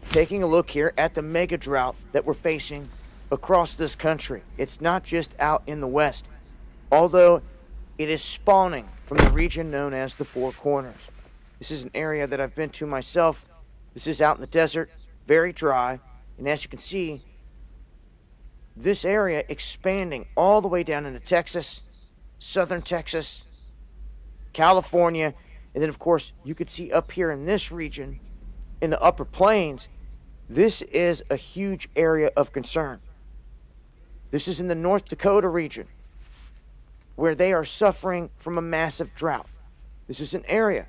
taking a look here at the mega drought that we're facing across this country. It's not just out in the West, although it is spawning from the region known as the Four Corners. This is an area that I've been to myself. This is out in the desert, very dry, and as you can see, this area expanding all the way down into Texas, southern Texas, California, and then of course you could see up here in this region, in the upper plains, this is a huge area of concern. This is in the North Dakota region, where they are suffering from a massive drought. This is an area,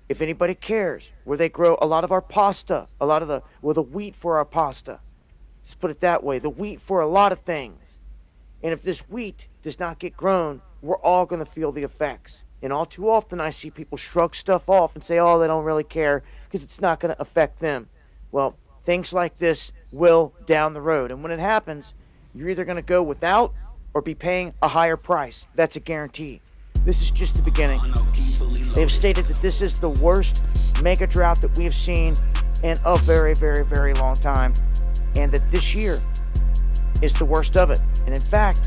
if anybody cares, where they grow a lot of our pasta, a lot of the wheat for our pasta. Let's put it that way, the wheat for a lot of things. And if this wheat does not get grown, we're all going to feel the effects. And all too often I see people shrug stuff off and say, oh, they don't really care because it's not going to affect them. Well, things like this will down the road. And when it happens, you're either going to go without or be paying a higher price. That's a guarantee. This is just the beginning. They have stated that this is the worst mega drought that we have seen in a very, very, very long time. And that this year is the worst of it. And in fact,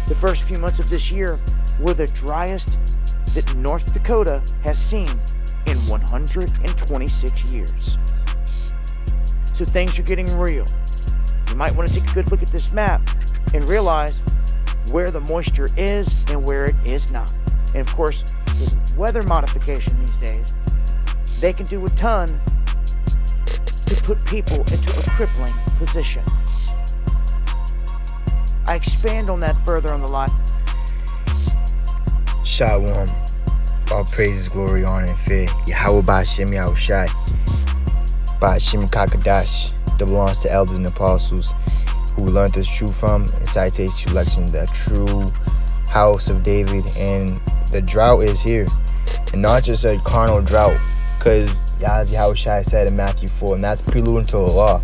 the first few months of this year were the driest that North Dakota has seen in 126 years. So things are getting real. You might want to take a good look at this map and realize where the moisture is and where it is not. And of course, with weather modification these days, they can do a ton to put people into a crippling position. I expand on that further on the live. Shalom. All praises, glory, honor, and fear. Yahweh Ba'Shem Yahushai. Ba'Shem Kakadash. That belongs to elders and apostles who we learned this truth from. It cites to election, the true house of David. And the drought is here. And not just a carnal drought. Because Yahushai said in Matthew 4, and that's preluding to the law.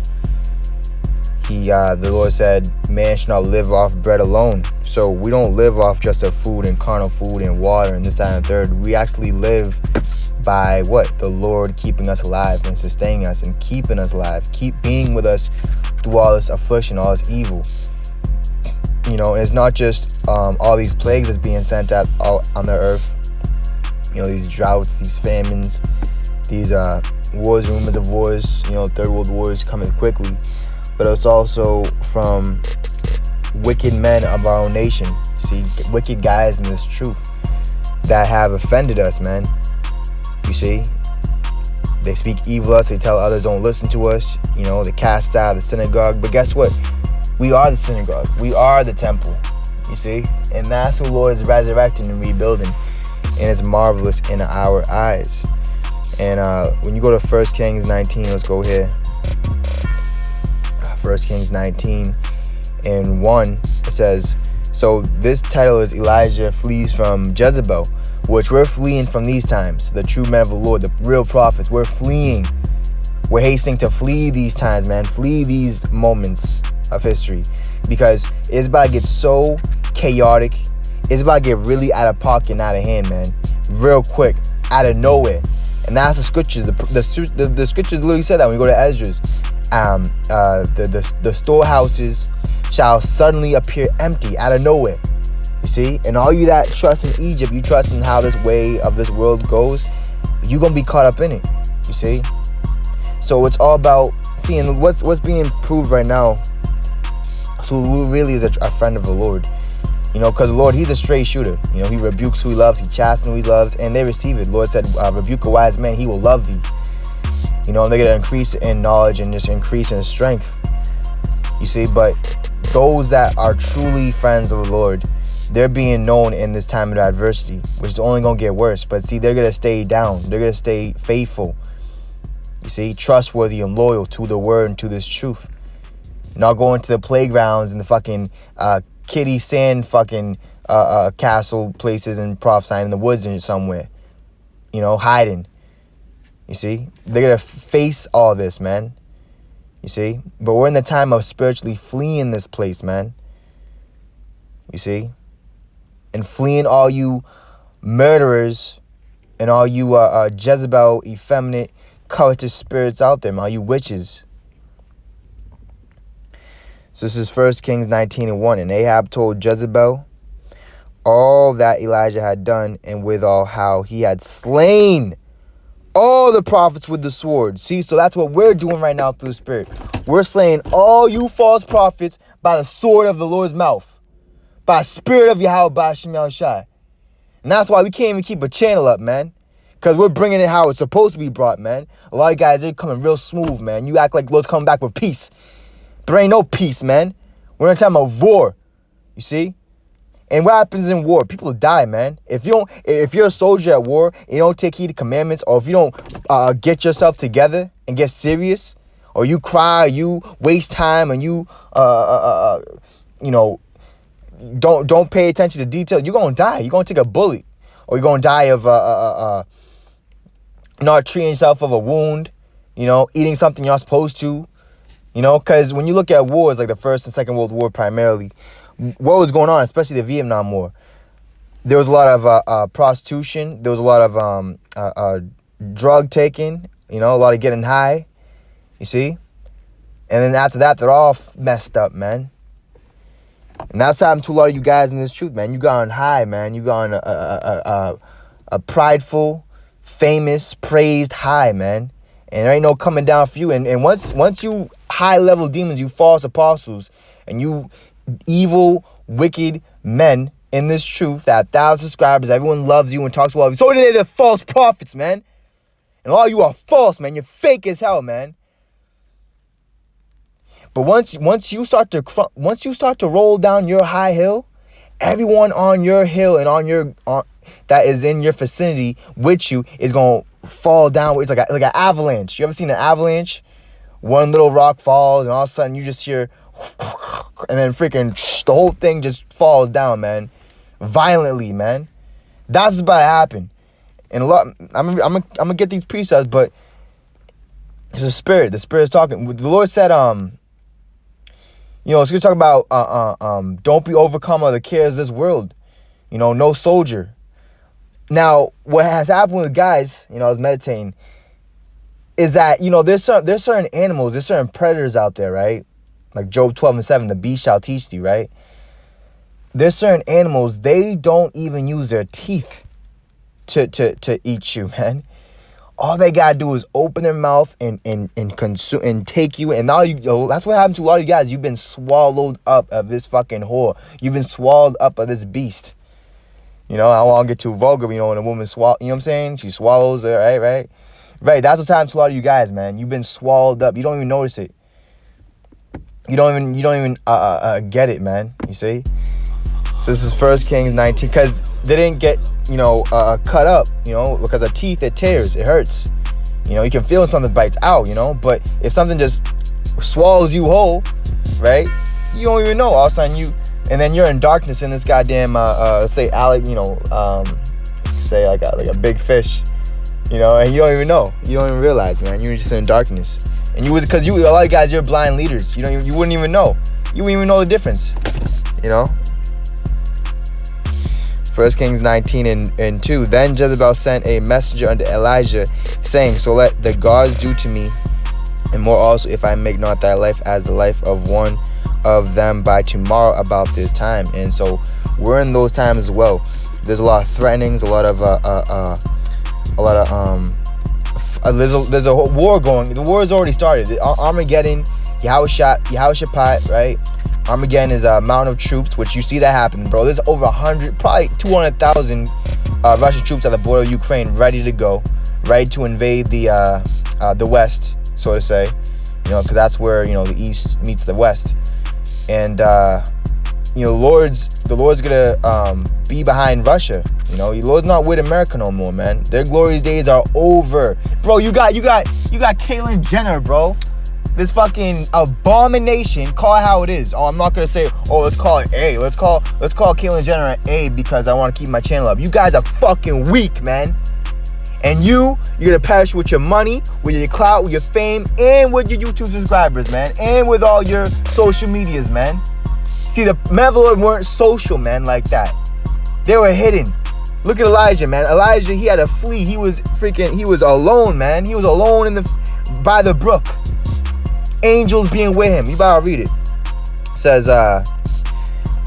The Lord said, man should not live off bread alone. So we don't live off just of food and carnal food and water and this, that, and the third. We actually live by what? The Lord keeping us alive and sustaining us and keeping us alive. Keep being with us through all this affliction, all this evil. You know, and it's not just all these plagues that's being sent out on the earth. You know, these droughts, these famines, these wars, rumors of wars, you know, third world wars coming quickly. But it's also from wicked men of our own nation. See, wicked guys in this truth that have offended us, man. You see, they speak evil of us. They tell others don't listen to us. You know, they cast out of the synagogue. But guess what? We are the synagogue. We are the temple. You see, and that's who the Lord is resurrecting and rebuilding, and it's marvelous in our eyes. And when you go to 1 Kings 19, let's go here. 1 Kings 19 and 1, it says, so this title is Elijah flees from Jezebel, which we're fleeing from these times. The true men of the Lord, the real prophets, we're fleeing. We're hastening to flee these times, man. Flee these moments of history, because it's about to get so chaotic. It's about to get really out of pocket and out of hand, man. Real quick, out of nowhere. And that's the scriptures. The scriptures literally said that when you go to Ezra's. The storehouses shall suddenly appear empty out of nowhere. You see? And all you that trust in Egypt, you trust in how this way of this world goes, you're going to be caught up in it. You see? So it's all about seeing what's being proved right now. So who really is a friend of the Lord. You know, because the Lord, he's a straight shooter. You know, he rebukes who he loves, he chastens who he loves, and they receive it. The Lord said, rebuke a wise man, he will love thee. You know, and they're going to increase in knowledge and just increase in strength. You see, but those that are truly friends of the Lord, they're being known in this time of adversity, which is only going to get worse. But see, they're going to stay down. They're going to stay faithful. You see, trustworthy and loyal to the word and to this truth. Not going to the playgrounds and the fucking kiddie sand fucking castle places and prophesying in the woods and somewhere. You know, hiding. You see, they're going to face all this, man. You see, but we're in the time of spiritually fleeing this place, man. You see, and fleeing all you murderers and all you Jezebel effeminate covetous spirits out there, man, all you witches. So this is 1 Kings 19:1. And Ahab told Jezebel all that Elijah had done, and withal how he had slain all the prophets with the sword. See, so that's what we're doing right now through the Spirit. We're slaying all you false prophets by the sword of the Lord's mouth, by the Spirit of Yahweh, by Shem Shai. And that's why we can't even keep a channel up, man. Because we're bringing it how it's supposed to be brought, man. A lot of guys, they're coming real smooth, man. You act like Lord's coming back with peace. There ain't no peace, man. We're in a time of war. You see? And what happens in war? People die, man. If you're a soldier at war, and you don't take heed to commandments, or if you don't get yourself together and get serious, or you cry, or you waste time, and you don't pay attention to detail, you're gonna die. You're gonna take a bullet, or you're gonna die of not treating yourself of a wound. Eating something you're not supposed to. Because when you look at wars like the First and Second World War primarily, what was going on, especially the Vietnam War, there was a lot of prostitution. There was a lot of drug taking, a lot of getting high, you see? And then after that, they're all messed up, man. And that's happened to a lot of you guys in this truth, man. You got on high, man. You got on a prideful, famous, praised high, man. And there ain't no coming down for you. And once you high-level demons, you false apostles, and you evil, wicked men in this truth that have 1,000 subscribers, everyone loves you and talks well of you. So they're the false prophets, man. And all you are false, man. You're fake as hell, man. But once you start to roll down your high hill, everyone on your hill and on that is in your vicinity with you is gonna fall down. It's like an avalanche. You ever seen an avalanche? One little rock falls, and all of a sudden you just hear, and then freaking the whole thing just falls down, man, violently, man. That's about to happen. And a lot, I'm gonna get these precepts, but it's the Spirit. The Spirit is talking. The Lord said, it's gonna talk about don't be overcome by the cares of this world. No soldier. Now, what has happened with guys, I was meditating, is that, there's certain animals, there's certain predators out there, right? Like Job 12:7, the beast shall teach thee, right? There's certain animals, they don't even use their teeth to eat you, man. All they gotta do is open their mouth and consume and take you. And now that's what happened to a lot of you guys. You've been swallowed up of this fucking whore. You've been swallowed up of this beast. I don't want to get too vulgar, when a woman swallow, you know what I'm saying? She swallows it, right? Right, that's what's happened to a lot of you guys, man. You've been swallowed up. You don't even notice it. You don't even get it, man. You see? So this is 1 Kings 19, because they didn't get, cut up, because of teeth, it tears, it hurts. You can feel something bites out, but if something just swallows you whole, right? You don't even know. All of a sudden and then you're in darkness in this goddamn, let's say, say like a big fish, and you don't even know. You don't even realize, man. You're just in darkness. And because a lot of guys, you're blind leaders. You wouldn't even know. You wouldn't even know the difference, 1 Kings 19:2. Then Jezebel sent a messenger unto Elijah, saying, so let the gods do to me, and more also, if I make not thy life as the life of one of them by tomorrow about this time. And so we're in those times as well. There's a lot of threatenings, there's a whole war going. The war has already started. Armageddon, Yehoshaphat, right? Armageddon is a mountain of troops, which you see that happen, bro. There's over 100, probably 200,000 Russian troops at the border of Ukraine, ready to go, ready to invade the West, so to say, because that's where the East meets the West. And the Lord's gonna be behind Russia. The Lord's not with America no more, man. Their glorious days are over, bro. You got Caitlyn Jenner, bro. This fucking abomination. Call it how it is. Oh, I'm not gonna say, let's call it A. Let's call Caitlyn Jenner an A because I want to keep my channel up. You guys are fucking weak, man. And you're gonna perish with your money, with your clout, with your fame, and with your YouTube subscribers, man. And with all your social medias, man. See, the men of the Lord weren't social, man, like that. They were hidden. Look at Elijah, man. Elijah, he had to flee. He was alone, man. He was alone by the brook. Angels being with him. You better read it. It says,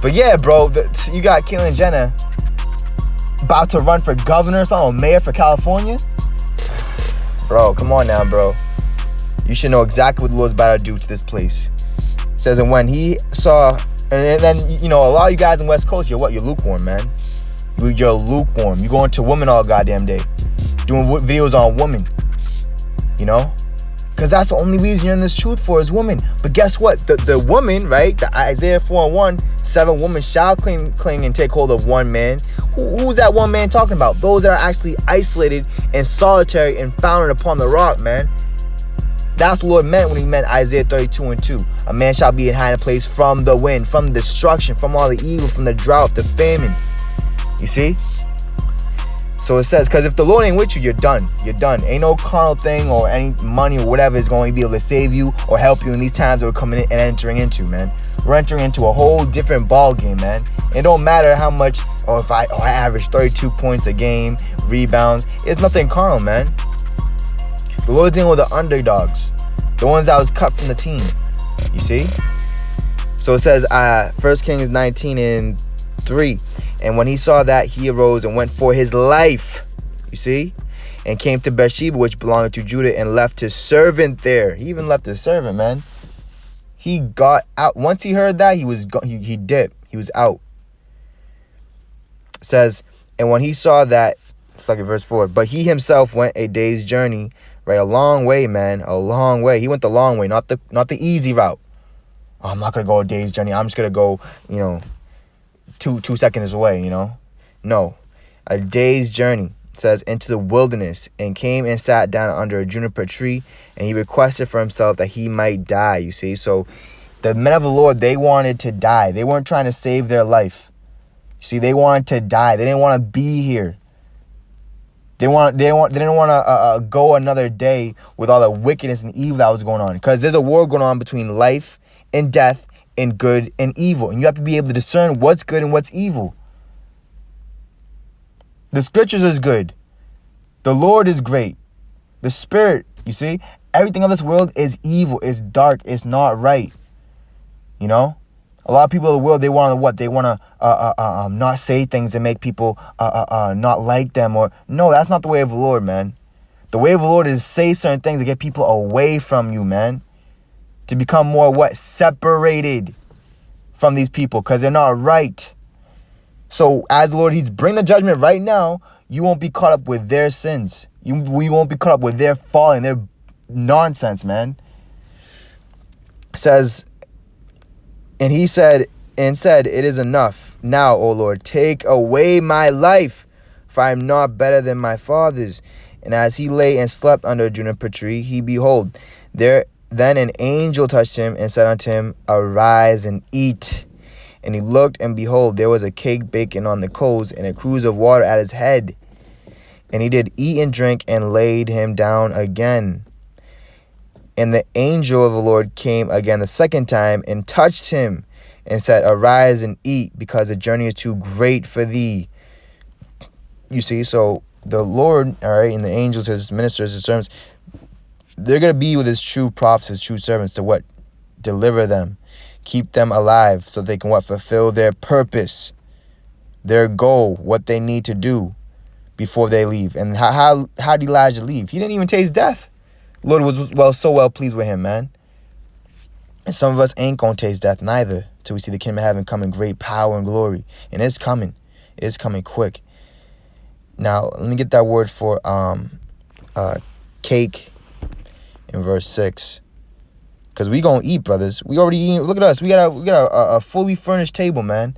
but yeah, bro, you got Caitlyn Jenner about to run for governor or something, or mayor for California. Bro, come on now, bro. You should know exactly what the Lord's about to do to this place. It says, and when he saw, and then, you know, a lot of you guys in West Coast, you're lukewarm, man. You're lukewarm. You going to women all goddamn day, doing videos on women, you know? Because that's the only reason you're in this truth for is women. But guess what? The woman, right? The Isaiah 4:1, 7 women shall cling and take hold of one man. Who's that one man talking about? Those that are actually isolated and solitary and founded upon the rock, man. That's what the Lord meant when he meant Isaiah 32:2. A man shall be in hiding place from the wind, from destruction, from all the evil, from the drought, the famine. You see? So it says, because if the Lord ain't with you, you're done. You're done. Ain't no carnal thing or any money or whatever is going to be able to save you or help you in these times that we're coming in and entering into, man. We're entering into a whole different ball game, man. It don't matter how much, if I average 32 points a game, rebounds. It's nothing carnal, man. The Lord's dealing with the underdogs, the ones that was cut from the team. You see? So it says, 1 Kings 19:3. And when he saw that, he arose and went for his life. You see? And came to Bathsheba, which belonged to Judah, and left his servant there. He even left his servant, man. He got out. Once he heard that, he dipped. He was out. It says, and when he saw that, it's like in verse 4, but he himself went a day's journey, right? A long way, man. A long way. He went the long way, not the easy route. Oh, I'm not going to go a day's journey. I'm just going to go, you know, two seconds away, you know. No, a day's journey. It says, into the wilderness, and came and sat down under a juniper tree, and he requested for himself that he might die. You see, so the men of the Lord, they wanted to die. They weren't trying to save their life. You see, they wanted to die. They didn't want to be here. They didn't want to go another day with all the wickedness and evil that was going on, because there's a war going on between life and death, and good and evil. And you have to be able to discern what's good and what's evil. The scriptures is good. The Lord is great. The Spirit, you see, everything of this world is evil, is dark, it's not right. You know? A lot of people in the world, they want to what? They want to not say things and make people not like them. Or no, that's not the way of the Lord, man. The way of the Lord is say certain things to get people away from you, man. To become more what? Separated from these people, because they're not right. So as the Lord, he's bringing the judgment right now. You won't be caught up with their sins. We won't be caught up with their falling, their nonsense, man. It says, and he said, it is enough. Now, O Lord, take away my life, for I am not better than my fathers. And as he lay and slept under a juniper tree, he behold, then an angel touched him and said unto him, arise and eat. And he looked, and behold, there was a cake baking on the coals, and a cruse of water at his head. And he did eat and drink, and laid him down again. And the angel of the Lord came again the second time, and touched him, and said, arise and eat, because the journey is too great for thee. You see, so the Lord, all right, and the angels, his ministers, his servants, they're going to be with his true prophets, his true servants, to what? Deliver them. Keep them alive so they can what? Fulfill their purpose, their goal, what they need to do before they leave. And how did Elijah leave? He didn't even taste death. Lord was so well pleased with him, man. And some of us ain't going to taste death neither till we see the kingdom of heaven come in great power and glory. And it's coming. It's coming quick. Now, let me get that word for cake in verse 6. Because we going to eat, brothers. We already eating. Look at us. We got a fully furnished table, man.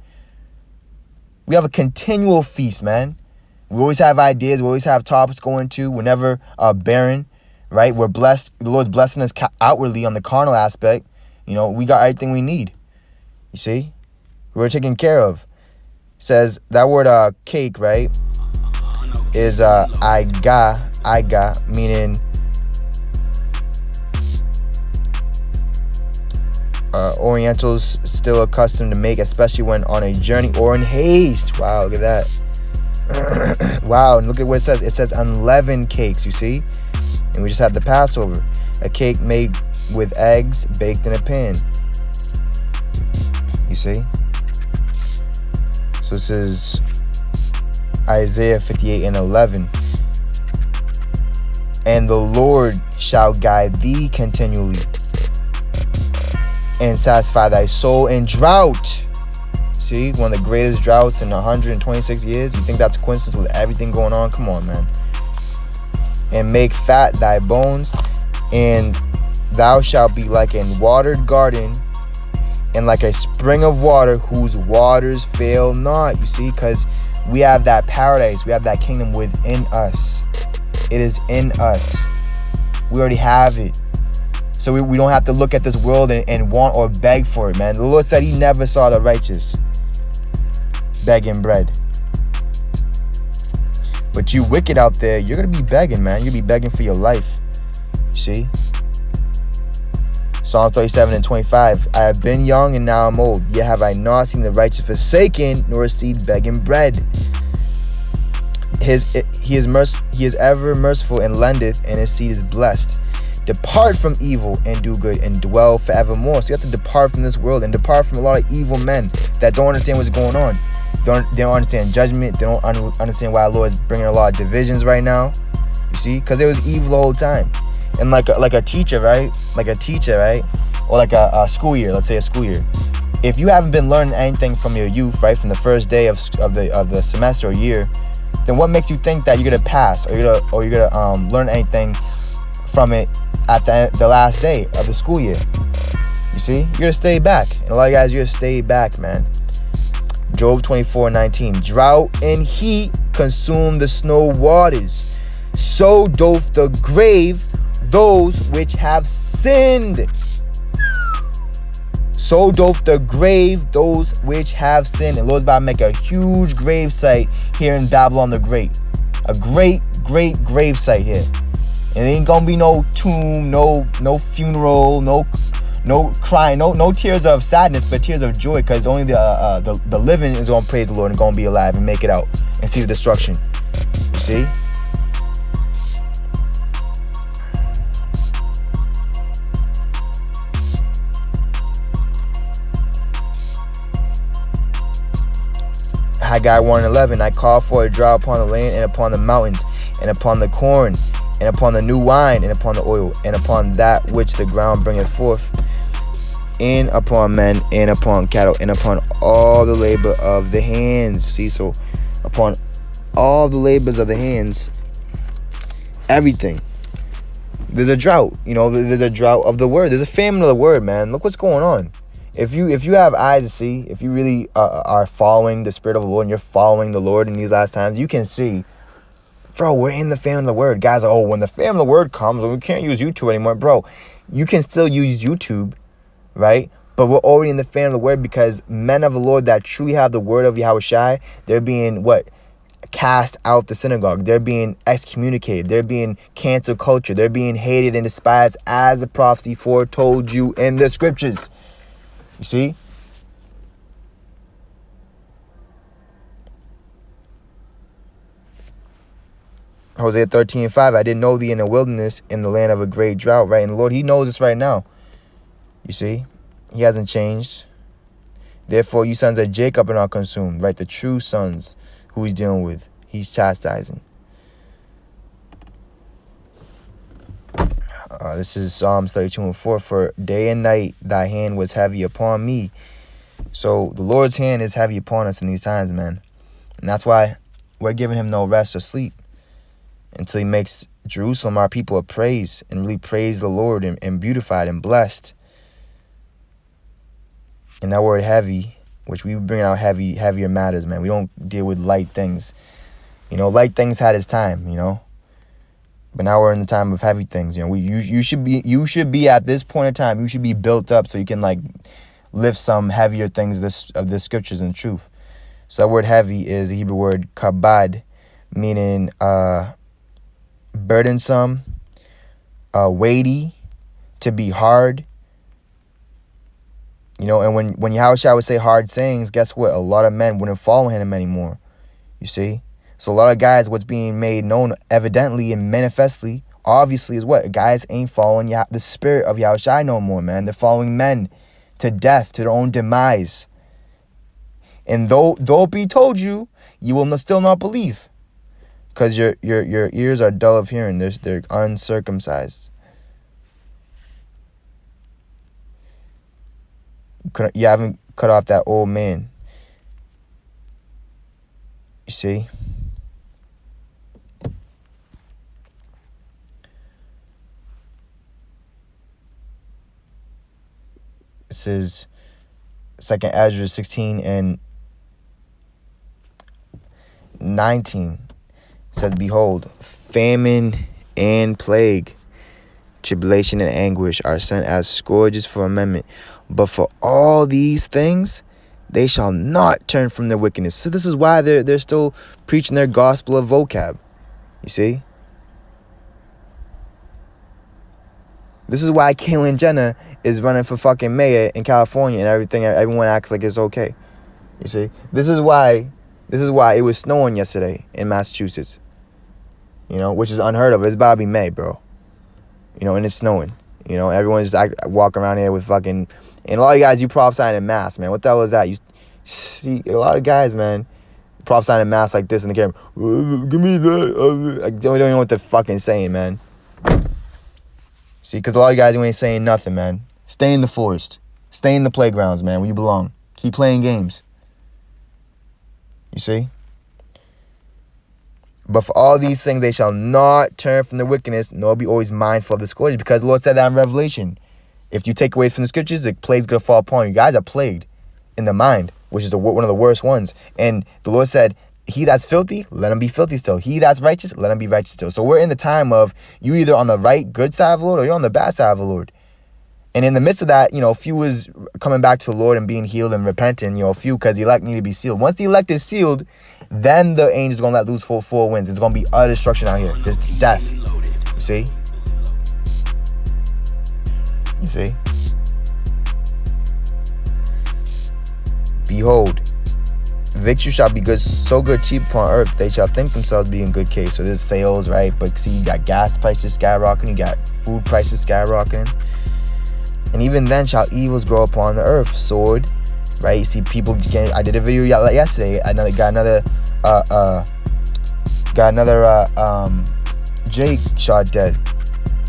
We have a continual feast, man. We always have ideas. We always have topics going to. We're never barren, right? We're blessed. The Lord's blessing us outwardly on the carnal aspect. You know, we got everything we need. You see? We're taken care of. It says that word cake, right, is aiga, meaning Orientals still accustomed to make, especially when on a journey or in haste. Wow, look at that. Wow, and look at what it says. It says unleavened cakes, you see? And we just have the Passover. A cake made with eggs baked in a pan. You see? So this is Isaiah 58:11. And the Lord shall guide thee continually and satisfy thy soul in drought. See, one of the greatest droughts in 126 years. You think that's a coincidence with everything going on? Come on, man. And make fat thy bones, and thou shalt be like a watered garden, and like a spring of water whose waters fail not. You see, because we have that paradise, we have that kingdom within us. It is in us. We already have it. So we don't have to look at this world and want or beg for it, man. The Lord said he never saw the righteous begging bread. But you wicked out there, you're going to be begging, man. You're going to be begging for your life. See? Psalm 37:25. I have been young and now I'm old. Yet have I not seen the righteous forsaken, nor a seed begging bread. He is ever merciful and lendeth, and his seed is blessed. Depart from evil and do good and dwell forevermore. So you have to depart from this world and depart from a lot of evil men that don't understand what's going on. They don't understand judgment. They don't understand why the Lord is bringing a lot of divisions right now. You see? Because it was evil the whole time. And like a teacher, right? Or like a school year. Let's say a school year. If you haven't been learning anything from your youth, right, from the first day of the semester or year, then what makes you think that you're gonna pass or you're gonna learn anything from it at the last day of the school year? You see, you're gonna stay back, and a lot of guys, you're gonna stay back, man. Job 24:19. Drought and heat consume the snow waters, so doth the grave those which have sinned. So doth the grave those which have sinned. And Lord's about to make a huge grave site here in Babylon the Great. A great grave site here. And there ain't gonna be no tomb, no funeral, no crying, no tears of sadness, but tears of joy, because only the living is gonna praise the Lord and gonna be alive and make it out and see the destruction. You see? Haggai 1:11. I call for a drought upon the land and upon the mountains and upon the corn and upon the new wine and upon the oil and upon that which the ground bringeth forth, and upon men and upon cattle and upon all the labor of the hands. See, so upon all the labors of the hands, everything. There's a drought, there's a drought of the word. There's a famine of the word, man. Look what's going on. If you have eyes to see, if you really are following the Spirit of the Lord and you're following the Lord in these last times, you can see, bro, we're in the famine of the word. Guys are, when the famine of the word comes, we can't use YouTube anymore. Bro, you can still use YouTube, right? But we're already in the famine of the word, because men of the Lord that truly have the word of Yahushua, they're being cast out the synagogue. They're being excommunicated. They're being cancel culture. They're being hated and despised, as the prophecy foretold you in the scriptures. You see? Hosea 13:5. I didn't know thee in the wilderness, in the land of a great drought, right? And the Lord, he knows us right now. You see? He hasn't changed. Therefore, you sons of Jacob are not consumed, right? The true sons who he's dealing with, he's chastising. This is Psalms 32:4. For day and night thy hand was heavy upon me. So the Lord's hand is heavy upon us in these times, man. And that's why we're giving him no rest or sleep until he makes Jerusalem our people of praise and really praise the Lord and beautified and blessed. And that word heavy, which we bring out heavier matters, man. We don't deal with light things. Light things had its time, But now we're in the time of heavy things. You should be at this point in time, you should be built up so you can lift some heavier things of the scriptures and truth. So that word heavy is the Hebrew word kabad, meaning burdensome, weighty, to be hard. And when Yahushua would say hard sayings, guess what? A lot of men wouldn't follow him anymore. You see? So a lot of guys, what's being made known evidently and manifestly, obviously, is what? Guys ain't following the spirit of Yahushua no more, man. They're following men to death, to their own demise. And though it be told you, you will still not believe. Because your ears are dull of hearing. They're uncircumcised. You haven't cut off that old man. You see? This is 2nd Ezra 16 and 19. It says, behold, famine and plague, tribulation and anguish are sent as scourges for amendment. But for all these things, they shall not turn from their wickedness. So this is why they're still preaching their gospel of vocab. You see? This is why Caitlyn Jenner is running for fucking mayor in California and everything. Everyone acts like it's okay. You see? This is why it was snowing yesterday in Massachusetts. You know, which is unheard of. It's about to be May, bro. You know, and it's snowing. You know, everyone's just walking around here with fucking... And a lot of guys, you prophesying in masks, man. What the hell is that? You see a lot of guys, man, prophesying in masks like this in the camera. Give me that. I don't know what they're fucking saying, man. See, because a lot of guys, you ain't saying nothing, man. Stay in the forest. Stay in the playgrounds, man, where you belong. Keep playing games. You see? But for all these things, they shall not turn from their wickedness, nor be always mindful of the scourge. Because the Lord said that in Revelation. If you take away from the scriptures, the plague's going to fall upon you. You guys are plagued in the mind, which is one of the worst ones. And the Lord said, he that's filthy, let him be filthy still. He that's righteous, let him be righteous still. So we're in the time of you either on the right, good side of the Lord, or you're on the bad side of the Lord. And in the midst of that, you know, few was coming back to the Lord and being healed and repenting, you know, few because the elect need to be sealed. Once the elect is sealed, then the angel's going to let loose full four winds. It's going to be utter destruction out here. Just death. You see? You see? Behold, victory shall be good, so good cheap upon earth, they shall think themselves be in good case. So there's sales, right? But see, you got gas prices skyrocketing, you got food prices skyrocketing. And even then shall evils grow upon the earth. Sword, right? You see people getting, I did a video yesterday. Got another Jake shot dead.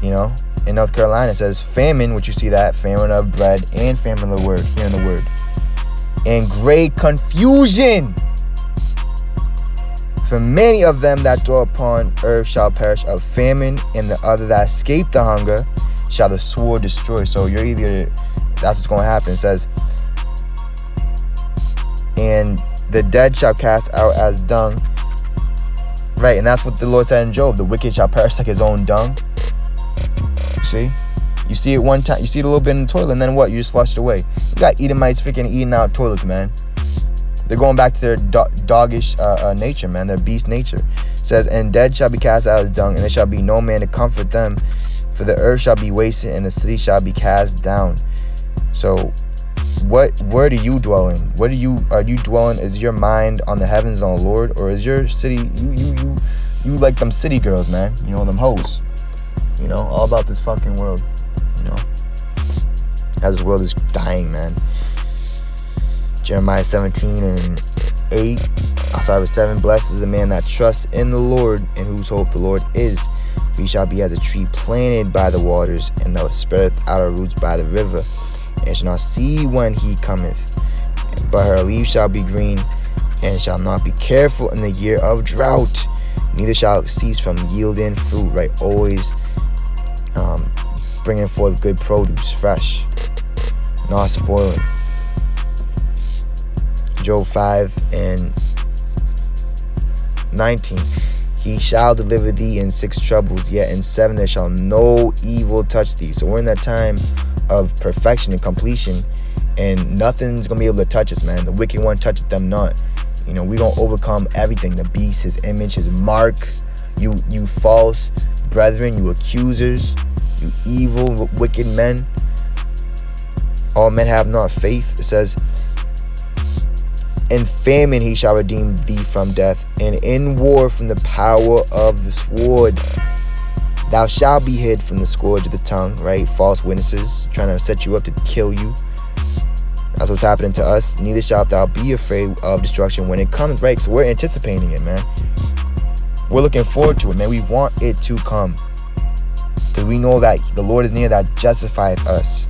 You know, in North Carolina, it says famine, which you see that famine of bread and famine of the word, hearing the word, and great confusion. For many of them that dwell upon earth shall perish of famine, and the other that escape the hunger shall the sword destroy. So you're either, that's what's going to happen. It says, and the dead shall cast out as dung. Right, and that's what the Lord said in Job. The wicked shall perish like his own dung. See? You see it one time, you see it a little bit in the toilet, and then what? You just flush it away. You got Edomites freaking eating out toilets, man. They're going back to their doggish nature, man, their beast nature. It says, and dead shall be cast out as dung, and there shall be no man to comfort them. For the earth shall be wasted, and the city shall be cast down. So, where do you dwell in? Are you dwelling? Is your mind on the heavens on the Lord, or is your city? You like them city girls, man. You know, them hoes. You know, all about this fucking world. You know, as this world is dying, man. Jeremiah 17 and 8. Verse 7. Blessed is the man that trusts in the Lord, and whose hope the Lord is. For he shall be as a tree planted by the waters, and that spreadeth out her roots by the river, and shall not see when he cometh. But her leaves shall be green, and shall not be careful in the year of drought, neither shall it cease from yielding fruit. Right, always bringing forth good produce, fresh, not spoiling. Job 5 and 19. He shall deliver thee in 6 troubles, yet in 7 there shall no evil touch thee. So we're in that time of perfection and completion, and nothing's gonna be able to touch us, man. The wicked one toucheth them not. You know, we gonna overcome everything. The beast, his image, his mark. You false brethren, you accusers, you evil, wicked men. All men have not faith. It says, In famine he shall redeem thee from death, and in war from the power of the sword. Thou shalt be hid from the scourge of the tongue, right? False witnesses trying to set you up to kill you. That's what's happening to us. Neither shalt thou be afraid of destruction when it comes, right? So we're anticipating it, man. We're looking forward to it, man. We want it to come. Because we know that the Lord is near that justifieth us.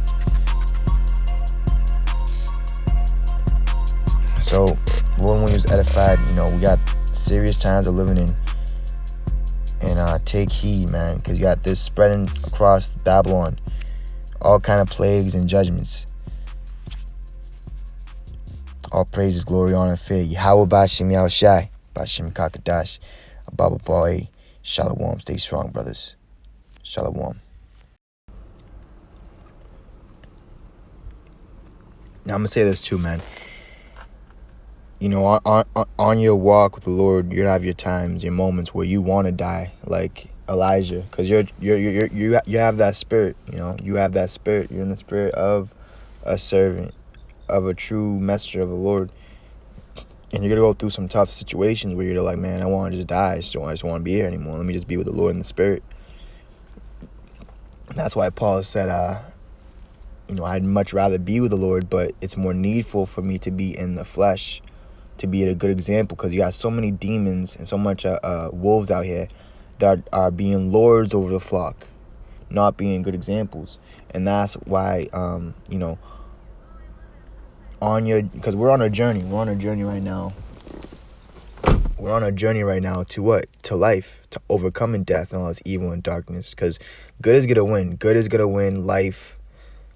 So, Lord, when he was edified, we got serious times of living in. And take heed, man, because you got this spreading across Babylon. All kind of plagues and judgments. All praises, glory, honor, and fear. Yahweh Bashem Yahushai, Bashem Kakadash, Ababa Bae, Shalom. Stay strong, brothers. Shalom. Now, I'm going to say this too, man. On your walk with the Lord, you're gonna have your times, your moments where you want to die, like Elijah, because you have that spirit. You have that spirit. You're in the spirit of a servant, of a true messenger of the Lord, and you're gonna go through some tough situations where you're like, man, I want to just die. I just want to be here anymore. Let me just be with the Lord in the spirit. And that's why Paul said, I'd much rather be with the Lord, but it's more needful for me to be in the flesh, to be a good example, because you got so many demons and so much wolves out here that are being lords over the flock, not being good examples. And that's why because we're on a journey right now to what? To life, to overcoming death and all this evil and darkness, because good is gonna win.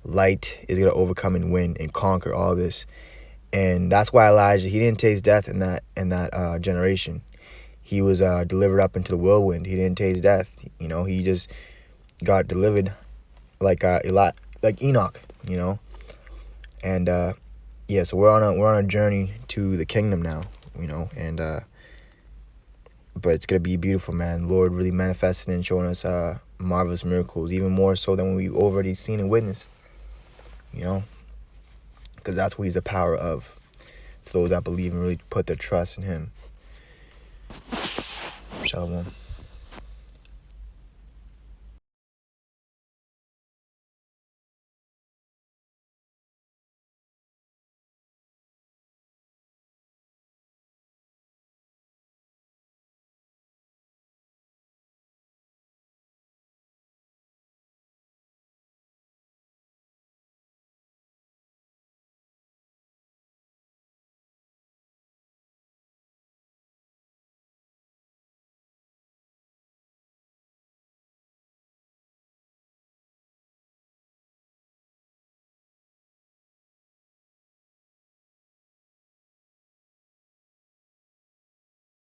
Light is gonna overcome and win and conquer all this. And that's why Elijah, he didn't taste death in that generation. He was delivered up into the whirlwind. He didn't taste death. He just got delivered like Enoch. And so we're on a journey to the kingdom now. But it's gonna be beautiful, man. Lord really manifesting and showing us marvelous miracles, even more so than we've already seen and witnessed. Because that's what he's the power of, to those that believe and really put their trust in him. Shalom.